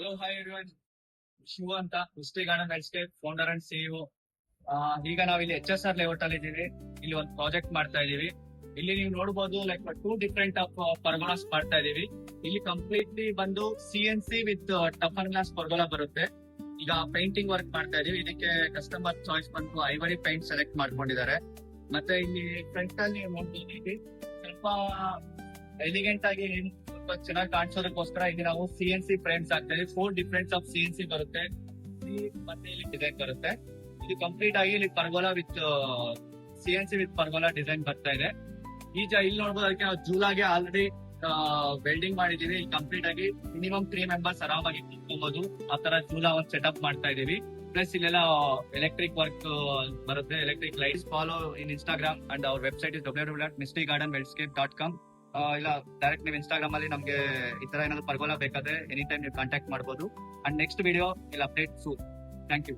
Hello hi everyone, Shiva ಅಂತ Misty garden landscape founder and CEO. ಈಗ ನಾವಿಲ್ಲಿ HSR ಲೇಔಟ್ ಅಲ್ಲಿ ಇದೀವಿ. ಇಲ್ಲಿ ಒಂದು ಪ್ರಾಜೆಕ್ಟ್ ಮಾಡ್ತಾ ಇದೀವಿ. ಇಲ್ಲಿ ನೀವು ನೋಡಬಹುದು ಲೈಕ್ 2 ಡಿಫರೆಂಟ್ ಆಫ್ ಪರ್ಗೋಲಾಸ್ ಮಾಡ್ತಾ ಇದೀವಿ. ಇಲ್ಲಿ ಕಂಪ್ಲೀಟ್ಲಿ ಬಂದು CNC ವಿತ್ ಟಫನ್ ಗ್ಲಾಸ್ ಪರ್ಗೋಲಾ ಬರುತ್ತೆ. ಈಗ ಪೇಂಟಿಂಗ್ ವರ್ಕ್ ಮಾಡ್ತಾ ಇದೀವಿ. ಇದಕ್ಕೆ ಕಸ್ಟಮರ್ ಚಾಯ್ಸ್ ಬಂದು ಐವರಿ ಪೇಂಟ್ ಸೆಲೆಕ್ಟ್ ಮಾಡ್ಕೊಂಡಿದ್ದಾರೆ. ಮತ್ತೆ ಇಲ್ಲಿ ಫ್ರಂಟ್ ಅಲ್ಲಿ ನೋಡ್ಬೋದು ಸ್ವಲ್ಪ ಎಲಿಗೆಂಟ್ ಆಗಿ ಸ್ವಲ್ಪ ಚೆನ್ನಾಗಿ ಕಾಣಿಸೋದಕ್ಕೋಸ್ಕರ ಇಲ್ಲಿ ನಾವು CNC ಫ್ರೇಮ್ಸ್ ಹಾಕ್ತಾ ಇದೀವಿ. 4 ಡಿಫರೆಂಟ್ ಆಫ್ CNC ಬರುತ್ತೆ. ಮತ್ತೆ ಇಲ್ಲಿ ಡಿಸೈನ್ ಬರುತ್ತೆ. ಇದು ಕಂಪ್ಲೀಟ್ ಆಗಿ ಇಲ್ಲಿ ಪರ್ಗೋಲಾ ವಿತ್ CNC ವಿತ್ ಪರ್ಗೋಲಾ ಡಿಸೈನ್ ಬರ್ತಾ ಇದೆ. ಈಗ ಇಲ್ಲಿ ನೋಡ್ಬೋದು ಅದಕ್ಕೆ ನಾವು ಜೂಲಾಗೆ ಆಲ್ರೆಡಿ ವೆಲ್ಡಿಂಗ್ ಮಾಡಿದೀವಿ. ಕಂಪ್ಲೀಟ್ ಆಗಿ ಮಿನಿಮಮ್ 3 ಮೆಂಬರ್ಸ್ ಆರಾಮಾಗಿ ಕೂತ್ಕೊಬಹುದು. ಆ ತರ ಜೂಲಾ ಒಂದು ಸೆಟಪ್ ಮಾಡ್ತಾ ಇದೀವಿ. ಪ್ಲಸ್ ಇಲ್ಲೆಲ್ಲ ಎಲೆಕ್ಟ್ರಿಕ್ ವರ್ಕ್ ಬರುತ್ತೆ, electric lights. Follow in Instagram and hour website is www.mistygardenlandscape.com. ಇಲ್ಲ ಡೈರೆಕ್ಟ್ ನೀವು Instagram ಅಲ್ಲಿ ನಮ್ಗೆ ಈ ತರ ಏನಾದ್ರು ಪರ್ಗೋಲಾ ಬೇಕಾದ್ರೆ ಎನಿ ಟೈಮ್ ನೀವು ಕಾಂಟ್ಯಾಕ್ಟ್ ಮಾಡಬಹುದು. ಅಂಡ್ ನೆಕ್ಸ್ಟ್ ವಿಡಿಯೋ ಇಲ್ಲಿ ಅಪ್ಡೇಟ್ ಸೂನ್. Thank you.